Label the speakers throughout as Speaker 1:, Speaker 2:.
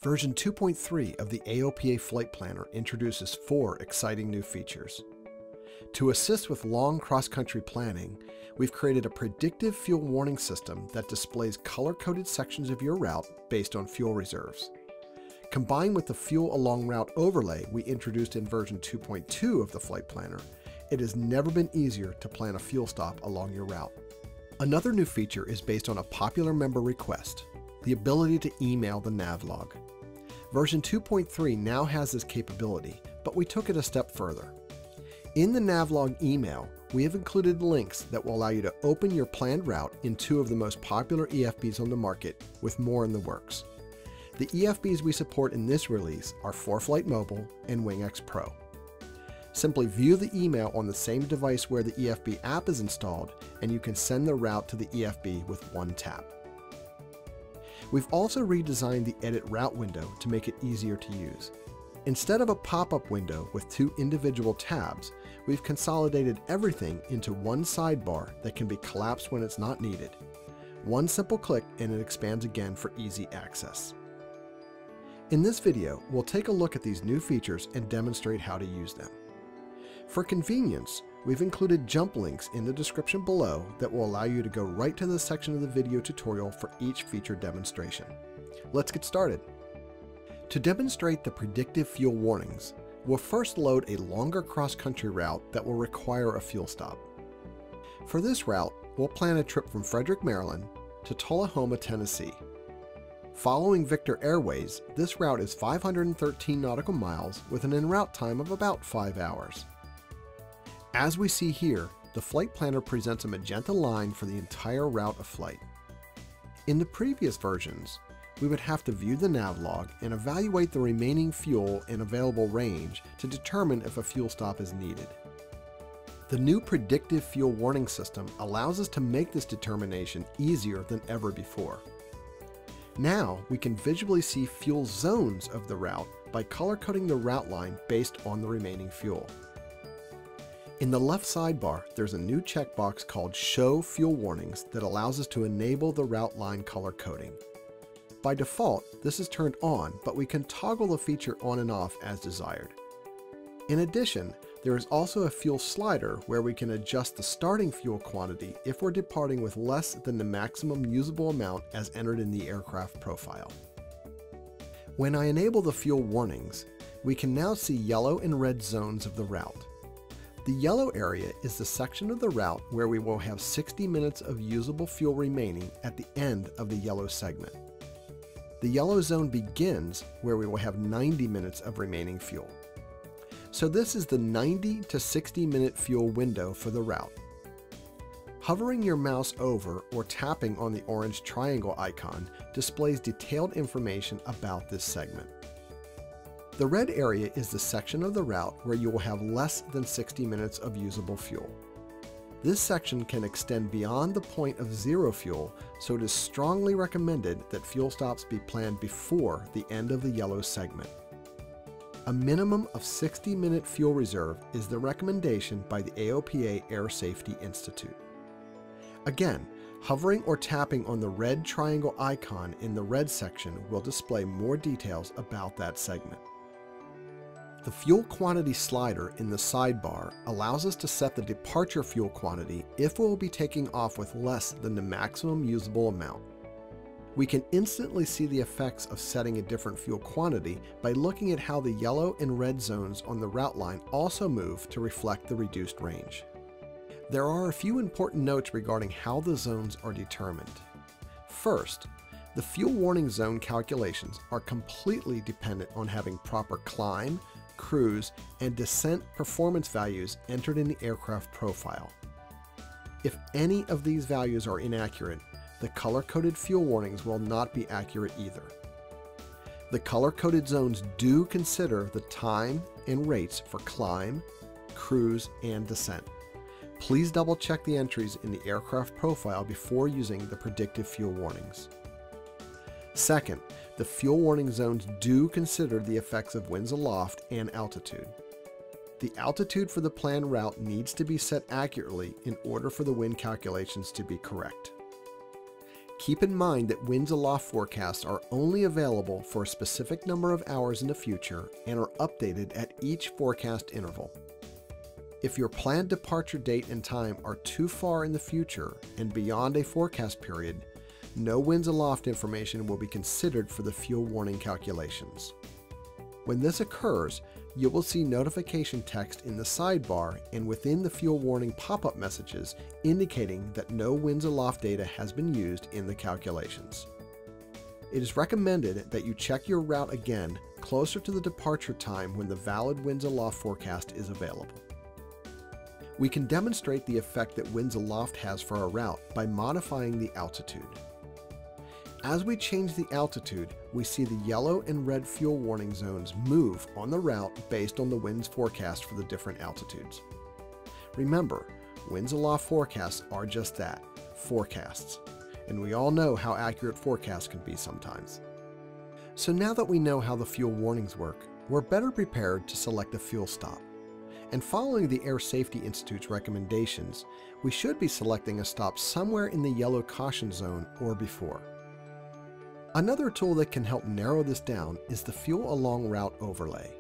Speaker 1: Version 2.3 of the AOPA Flight Planner introduces 4 exciting new features. To assist with long cross-country planning, we've created a predictive fuel warning system that displays color-coded sections of your route based on fuel reserves. Combined with the Fuel Along Route overlay we introduced in version 2.2 of the Flight Planner, it has never been easier to plan a fuel stop along your route. Another new feature is based on a popular member request, the ability to email the navlog. Version 2.3 now has this capability, but we took it a step further. In the navlog email, we have included links that will allow you to open your planned route in 2 of the most popular EFBs on the market, with more in the works. The EFBs we support in this release are 4Flight Mobile and WingX Pro. Simply view the email on the same device where the EFB app is installed, and you can send the route to the EFB with one tap. We've also redesigned the Edit Route window to make it easier to use. Instead of a pop-up window with 2 individual tabs, we've consolidated everything into one sidebar that can be collapsed when it's not needed. One simple click and it expands again for easy access. In this video, we'll take a look at these new features and demonstrate how to use them. For convenience, we've included jump links in the description below that will allow you to go right to the section of the video tutorial for each feature demonstration. Let's get started. To demonstrate the predictive fuel warnings, we'll first load a longer cross-country route that will require a fuel stop. For this route, we'll plan a trip from Frederick, Maryland to Tullahoma, Tennessee. Following Victor Airways, this route is 513 nautical miles with an en route time of about 5 hours. As we see here, the Flight Planner presents a magenta line for the entire route of flight. In the previous versions, we would have to view the navlog and evaluate the remaining fuel and available range to determine if a fuel stop is needed. The new predictive fuel warning system allows us to make this determination easier than ever before. Now we can visually see fuel zones of the route by color-coding the route line based on the remaining fuel. In the left sidebar, there's a new checkbox called Show Fuel Warnings that allows us to enable the route line color coding. By default, this is turned on, but we can toggle the feature on and off as desired. In addition, there is also a fuel slider where we can adjust the starting fuel quantity if we're departing with less than the maximum usable amount as entered in the aircraft profile. When I enable the fuel warnings, we can now see yellow and red zones of the route. The yellow area is the section of the route where we will have 60 minutes of usable fuel remaining at the end of the yellow segment. The yellow zone begins where we will have 90 minutes of remaining fuel. So this is the 90 to 60 minute fuel window for the route. Hovering your mouse over or tapping on the orange triangle icon displays detailed information about this segment. The red area is the section of the route where you will have less than 60 minutes of usable fuel. This section can extend beyond the point of zero fuel, so it is strongly recommended that fuel stops be planned before the end of the yellow segment. A minimum of 60-minute fuel reserve is the recommendation by the AOPA Air Safety Institute. Again, hovering or tapping on the red triangle icon in the red section will display more details about that segment. The fuel quantity slider in the sidebar allows us to set the departure fuel quantity if we will be taking off with less than the maximum usable amount. We can instantly see the effects of setting a different fuel quantity by looking at how the yellow and red zones on the route line also move to reflect the reduced range. There are a few important notes regarding how the zones are determined. First, the fuel warning zone calculations are completely dependent on having proper climb, cruise, and descent performance values entered in the aircraft profile. If any of these values are inaccurate, the color-coded fuel warnings will not be accurate either. The color-coded zones do consider the time and rates for climb, cruise, and descent. Please double-check the entries in the aircraft profile before using the predictive fuel warnings. Second, the fuel warning zones do consider the effects of winds aloft and altitude. The altitude for the planned route needs to be set accurately in order for the wind calculations to be correct. Keep in mind that winds aloft forecasts are only available for a specific number of hours in the future and are updated at each forecast interval. If your planned departure date and time are too far in the future and beyond a forecast period, no winds aloft information will be considered for the fuel warning calculations. When this occurs, you will see notification text in the sidebar and within the fuel warning pop-up messages indicating that no winds aloft data has been used in the calculations. It is recommended that you check your route again closer to the departure time when the valid winds aloft forecast is available. We can demonstrate the effect that winds aloft has for our route by modifying the altitude. As we change the altitude, we see the yellow and red fuel warning zones move on the route based on the winds forecast for the different altitudes. Remember, winds aloft forecasts are just that, forecasts, and we all know how accurate forecasts can be sometimes. So now that we know how the fuel warnings work, we're better prepared to select a fuel stop. And following the Air Safety Institute's recommendations, we should be selecting a stop somewhere in the yellow caution zone or before. Another tool that can help narrow this down is the Fuel Along Route overlay.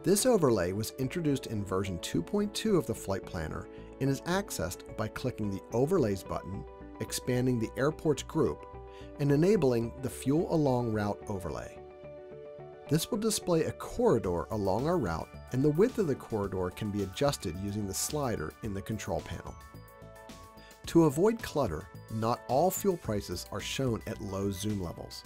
Speaker 1: This overlay was introduced in version 2.2 of the Flight Planner and is accessed by clicking the Overlays button, expanding the Airports group, and enabling the Fuel Along Route overlay. This will display a corridor along our route, and the width of the corridor can be adjusted using the slider in the control panel. To avoid clutter, not all fuel prices are shown at low zoom levels.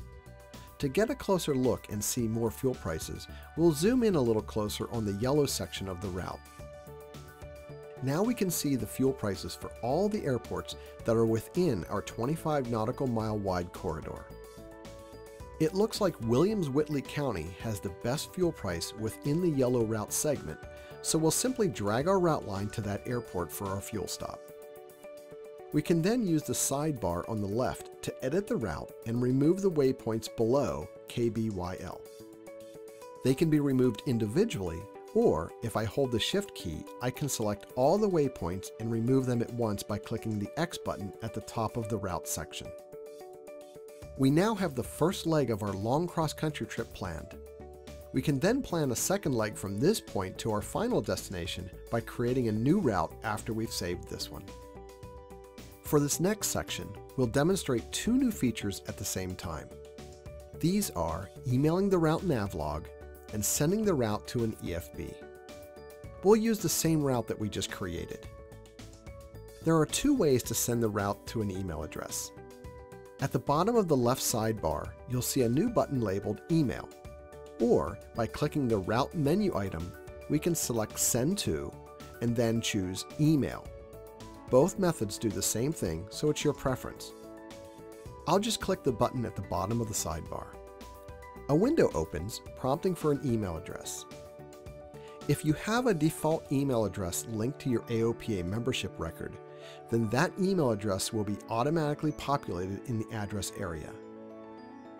Speaker 1: To get a closer look and see more fuel prices, we'll zoom in a little closer on the yellow section of the route. Now we can see the fuel prices for all the airports that are within our 25 nautical mile wide corridor. It looks like Williams-Whitley County has the best fuel price within the yellow route segment, so we'll simply drag our route line to that airport for our fuel stop. We can then use the sidebar on the left to edit the route and remove the waypoints below KBYL. They can be removed individually, or if I hold the Shift key, I can select all the waypoints and remove them at once by clicking the X button at the top of the route section. We now have the first leg of our long cross-country trip planned. We can then plan a second leg from this point to our final destination by creating a new route after we've saved this one. For this next section, we'll demonstrate two new features at the same time. These are emailing the route navlog and sending the route to an EFB. We'll use the same route that we just created. There are two ways to send the route to an email address. At the bottom of the left sidebar, you'll see a new button labeled Email, or by clicking the Route menu item, we can select Send To and then choose Email. Both methods do the same thing, so it's your preference. I'll just click the button at the bottom of the sidebar. A window opens, prompting for an email address. If you have a default email address linked to your AOPA membership record, then that email address will be automatically populated in the address area.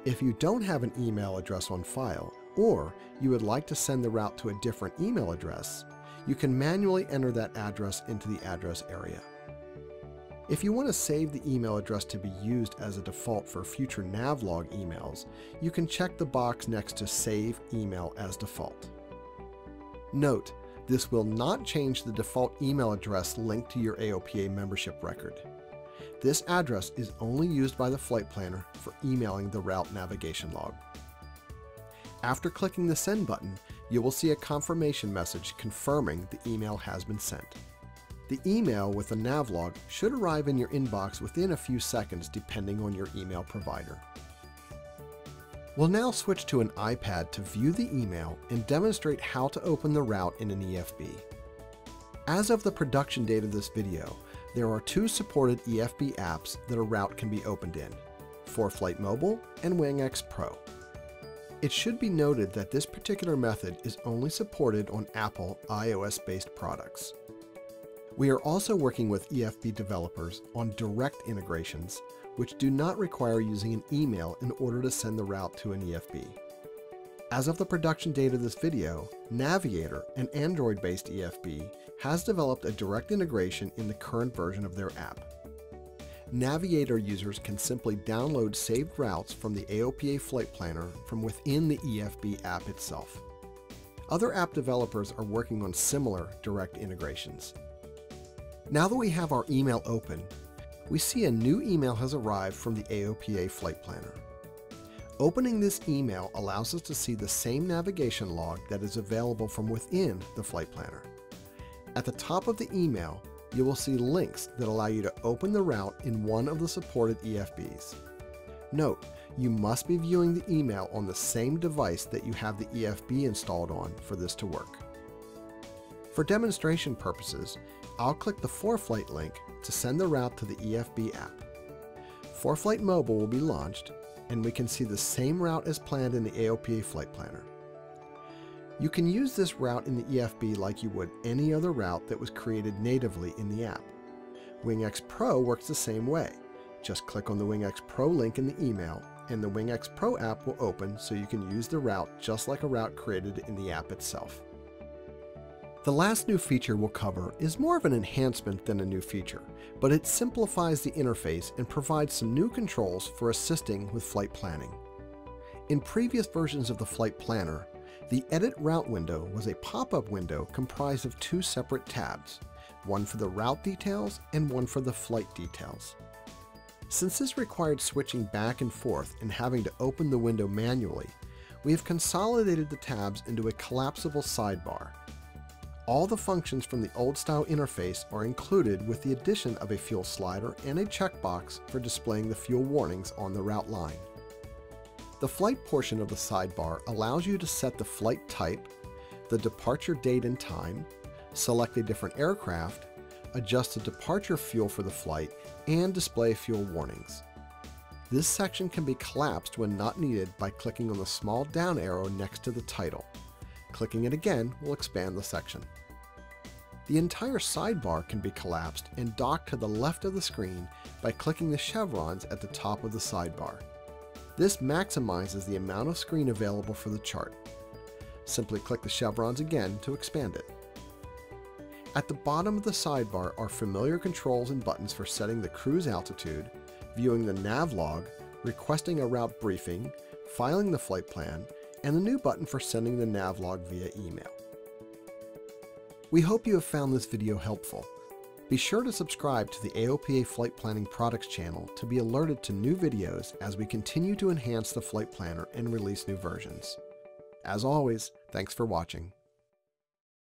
Speaker 1: If you don't have an email address on file, or you would like to send the route to a different email address, you can manually enter that address into the address area. If you want to save the email address to be used as a default for future navlog emails, you can check the box next to Save Email as Default. Note, this will not change the default email address linked to your AOPA membership record. This address is only used by the flight planner for emailing the route navigation log. After clicking the Send button, you will see a confirmation message confirming the email has been sent. The email with the navlog should arrive in your inbox within a few seconds depending on your email provider. We'll now switch to an iPad to view the email and demonstrate how to open the route in an EFB. As of the production date of this video, there are two supported EFB apps that a route can be opened in, ForeFlight Mobile and WingX Pro. It should be noted that this particular method is only supported on Apple iOS-based products. We are also working with EFB developers on direct integrations, which do not require using an email in order to send the route to an EFB. As of the production date of this video, Navigator, an Android-based EFB, has developed a direct integration in the current version of their app. Navigator users can simply download saved routes from the AOPA Flight Planner from within the EFB app itself. Other app developers are working on similar direct integrations. Now that we have our email open, we see a new email has arrived from the AOPA Flight Planner. Opening this email allows us to see the same navigation log that is available from within the Flight Planner. At the top of the email, you will see links that allow you to open the route in one of the supported EFBs. Note, you must be viewing the email on the same device that you have the EFB installed on for this to work. For demonstration purposes, I'll click the ForeFlight link to send the route to the EFB app. ForeFlight Mobile will be launched, and we can see the same route as planned in the AOPA Flight Planner. You can use this route in the EFB like you would any other route that was created natively in the app. WingX Pro works the same way. Just click on the WingX Pro link in the email, and the WingX Pro app will open so you can use the route just like a route created in the app itself. The last new feature we'll cover is more of an enhancement than a new feature, but it simplifies the interface and provides some new controls for assisting with flight planning. In previous versions of the Flight Planner, the Edit Route window was a pop-up window comprised of two separate tabs, one for the route details and one for the flight details. Since this required switching back and forth and having to open the window manually, we have consolidated the tabs into a collapsible sidebar. All the functions from the old-style interface are included with the addition of a fuel slider and a checkbox for displaying the fuel warnings on the route line. The flight portion of the sidebar allows you to set the flight type, the departure date and time, select a different aircraft, adjust the departure fuel for the flight, and display fuel warnings. This section can be collapsed when not needed by clicking on the small down arrow next to the title. Clicking it again will expand the section. The entire sidebar can be collapsed and docked to the left of the screen by clicking the chevrons at the top of the sidebar. This maximizes the amount of screen available for the chart. Simply click the chevrons again to expand it. At the bottom of the sidebar are familiar controls and buttons for setting the cruise altitude, viewing the nav log, requesting a route briefing, filing the flight plan, and the new button for sending the nav log via email. We hope you have found this video helpful. Be sure to subscribe to the AOPA Flight Planning Products channel to be alerted to new videos as we continue to enhance the Flight Planner and release new versions. As always, thanks for watching.